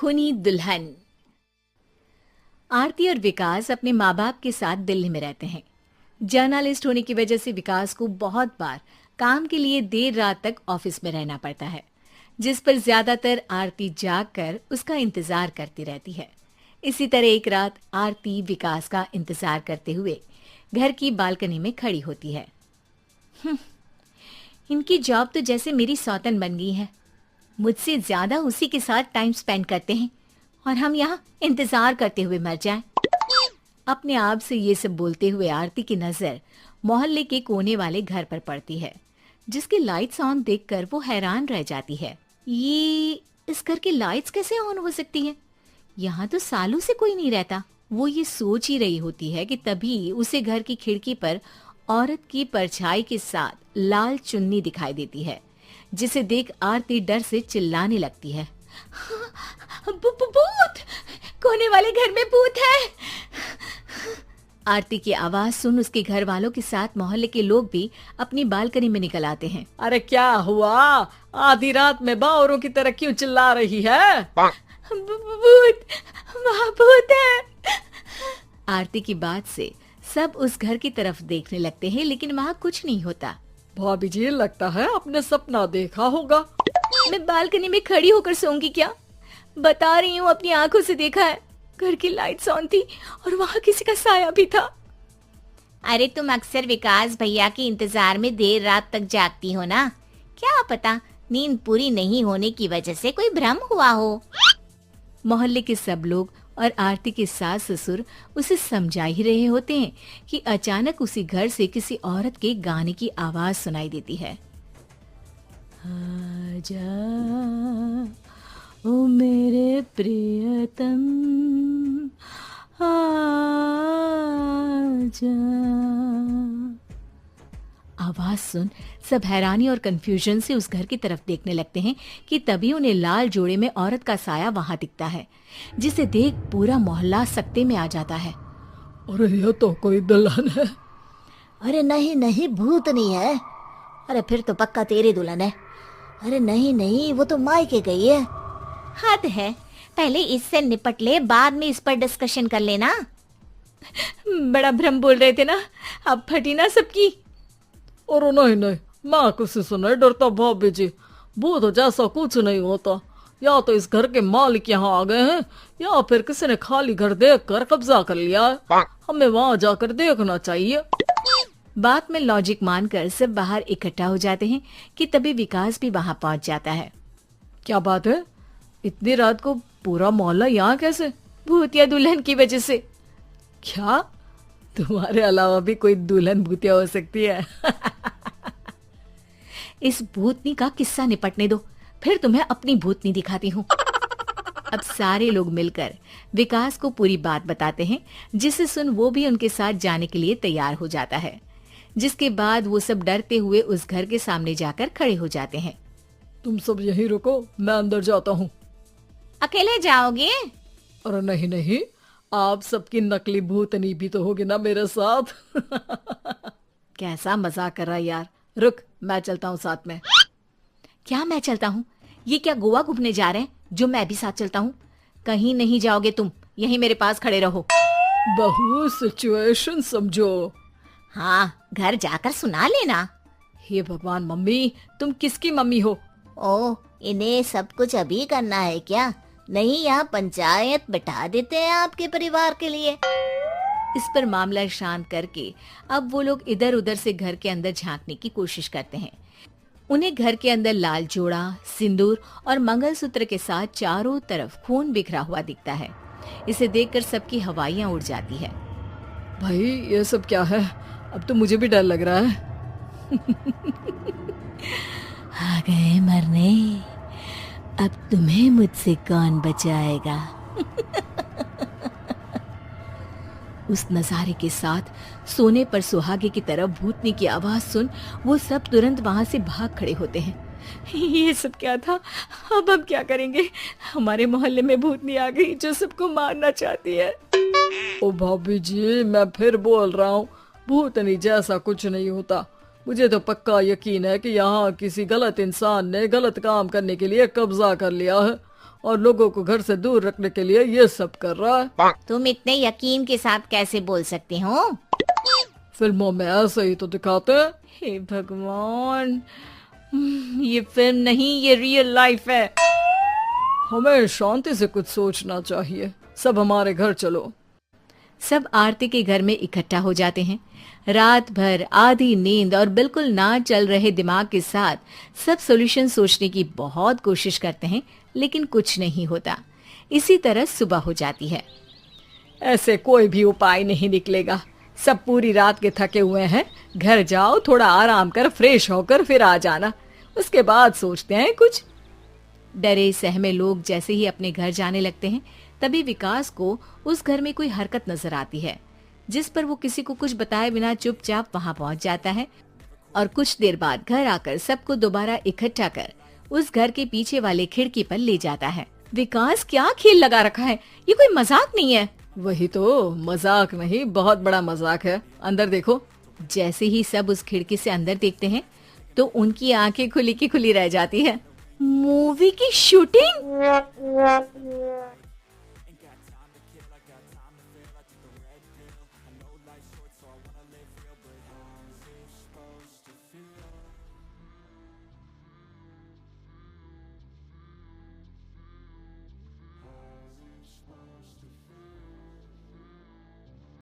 खूनी दुल्हन। आरती और विकास अपने माँ बाप के साथ दिल्ली में रहते हैं। जर्नलिस्ट होने की वजह से विकास को बहुत बार काम के लिए देर रात तक ऑफिस में रहना पड़ता है, जिस पर ज्यादातर आरती जाग कर उसका इंतजार करती रहती है। इसी तरह एक रात आरती विकास का इंतजार करते हुए घर की बालकनी में खड़ी होती है। इनकी जॉब तो जैसे मेरी सौतन बन गई है। मुझसे ज्यादा उसी के साथ टाइम स्पेंड करते हैं और हम यहाँ इंतजार करते हुए मर जाएं। अपने आप से ये सब बोलते हुए आरती की नजर मोहल्ले के कोने वाले घर पर पड़ती है, जिसकी लाइट्स ऑन देखकर वो हैरान रह जाती है। ये इस घर की लाइट्स कैसे ऑन हो सकती हैं? यहाँ तो सालों से कोई नहीं रहता। वो ये सोच ही रही होती है कि तभी उसे घर की खिड़की पर औरत की परछाई के साथ लाल चुन्नी दिखाई देती है, जिसे देख आरती डर से चिल्लाने लगती है। भूत! कोने वाले घर में भूत है! आरती की आवाज सुन उसके घर वालों के साथ मोहल्ले के लोग भी अपनी बालकनी में निकल आते हैं। अरे क्या हुआ? आधी रात में बावरों की तरह क्यों चिल्ला रही है? भूत! वहाँ भूत है! आरती की बात से सब उस घर की तरफ देखने लगते हैं, लेकिन वहाँ कुछ नहीं होता। भाभी जी, लगता है आपने सपना देखा होगा। मैं बालकनी में खड़ी होकर सोऊंगी क्या? बता रही हूँ, अपनी आंखों से देखा है। घर की लाइट्स ऑन थी और वहाँ किसी का साया भी था। अरे तुम अक्सर विकास भैया के इंतजार में देर रात तक जागती हो ना, क्या पता नींद पूरी नहीं होने की वजह से कोई भ्रम हुआ हो। मोहल्ले के सब लोग और आरती के सास ससुर उसे समझा ही रहे होते हैं कि अचानक उसी घर से किसी औरत के गाने की आवाज सुनाई देती है। आजा ओ मेरे प्रियतम आजा। आवाज सुन सब हैरानी और कंफ्यूजन से उस घर की तरफ देखने लगते हैं कि तभी उन्हें लाल जोड़े में औरत का साया वहां दिखता है, जिसे देख पूरा मोहल्ला सकते में आ जाता है। अरे ये तो कोई दुल्हन है। अरे नहीं नहीं, भूत नहीं है। अरे फिर तो पक्का तेरी दुल्हन है। अरे नहीं नहीं, वो तो मायके गई है। हद है, पहले इससे निपट ले, बाद में इस पर डिस्कशन कर लेना। बड़ा भ्रम बोल रहे थे ना, अब फटी ना सबकी। और नहीं नहीं, मैं किसी से नहीं डरता भाभी जी। भूत जैसा कुछ नहीं होता। या तो इस घर के मालिक यहाँ आ गए हैं, या फिर किसी ने खाली घर देख कर कब्जा कर लिया है। हमें वहाँ जाकर देखना चाहिए। बात में लॉजिक मानकर सब बाहर इकट्ठा हो जाते हैं कि तभी विकास भी वहाँ पहुँच जाता है। क्या बात है? इतनी रात को पूरा मोहल्ला यहाँ कैसे? भूतिया दुल्हन की वजह से। क्या तुम्हारे अलावा भी कोई दुल्हन भूतिया हो सकती है? इस भूतनी का किस्सा निपटने दो, फिर तुम्हें अपनी भूतनी दिखाती हूँ। अब सारे लोग मिलकर विकास को पूरी बात बताते हैं, जिसे सुन वो भी उनके साथ जाने के लिए तैयार हो जाता है। जिसके बाद वो सब डरते हुए उस घर के सामने जाकर खड़े हो जाते हैं। तुम सब यहीं रुको, मैं अंदर जाता हूँ। अकेले जाओगे? अरे नहीं नहीं, आप सबकी नकली भूतनी भी तो होगी ना मेरे साथ। कैसा मजाक कर रहा है यार। रुक, मैं चलता हूँ साथ में। क्या मैं चलता हूँ? ये क्या गोवा घूमने जा रहे हैं जो मैं भी साथ चलता हूँ? कहीं नहीं जाओगे तुम, यहीं मेरे पास खड़े रहो। बहू, सिचुएशन समझो। हाँ, घर जाकर सुना लेना। हे भगवान, मम्मी तुम किसकी मम्मी हो? ओ, इन्हें सब कुछ अभी करना है क्या? नहीं, यहाँ पंचायत बिठा देते हैं आपके परिवार के लिए। इस पर मामला शांत करके अब वो लोग इधर उधर से घर के अंदर झांकने की कोशिश करते हैं। उन्हें घर के अंदर लाल जोड़ा, सिंदूर और मंगलसूत्र के साथ चारों तरफ खून बिखरा हुआ दिखता है। इसे देखकर सबकी हवाइयां उड़ जाती है। भाई ये सब क्या है? अब तो मुझे भी डर लग रहा है। आ गए मरने, अब तुम्हें मुझसे कौन बचाएगा? उस नजारे के साथ सोने पर सुहागे की तरफ भूतनी की आवाज सुन वो सब तुरंत वहां से भाग खड़े होते हैं। ये सब क्या था? अब हम क्या करेंगे? हमारे मोहल्ले में भूतनी आ गई जो सबको मारना चाहती है। ओ भाभी जी, मैं फिर बोल रहा हूँ, भूतनी जैसा कुछ नहीं होता। मुझे तो पक्का यकीन है कि यहाँ किसी गलत इंसान ने गलत काम करने के लिए कब्जा कर लिया है और लोगों को घर से दूर रखने के लिए ये सब कर रहा है। तुम इतने यकीन के साथ कैसे बोल सकते हो? फिल्मों में ऐसे ही तो दिखाते हैं। हे भगवान, ये फिल्म नहीं, ये रियल लाइफ है। हमें शांति से कुछ सोचना चाहिए। सब हमारे घर चलो। सब आरती के घर में इकट्ठा हो जाते हैं। रात भर आधी नींद और बिल्कुल ना चल रहे दिमाग के साथ सब सॉल्यूशन सोचने की बहुत कोशिश करते हैं, लेकिन कुछ नहीं होता। इसी तरह सुबह हो जाती है। ऐसे कोई भी उपाय नहीं निकलेगा। सब पूरी रात के थके हुए हैं। घर जाओ, थोड़ा आराम कर, फ्रेश होकर फिर आ जाना। उसके बाद सोचते हैं कुछ। डरे सहमे लोग जैसे ही अपने घर जाने लगते हैं, तभी विकास को उस घर में कोई हरकत नजर आती है, जिस पर वो किसी को कुछ बताए बिना चुपचाप वहां पहुंच जाता है और कुछ देर बाद घर आकर सबको दोबारा इकट्ठा कर उस घर के पीछे वाले खिड़की पर ले जाता है। विकास, क्या खेल लगा रखा है? ये कोई मजाक नहीं है। वही तो, मजाक नहीं, बहुत बड़ा मजाक है। अंदर देखो। जैसे ही सब उस खिड़की से अंदर देखते हैं तो उनकी आंखें खुली की खुली रह जाती है। मूवी की शूटिंग?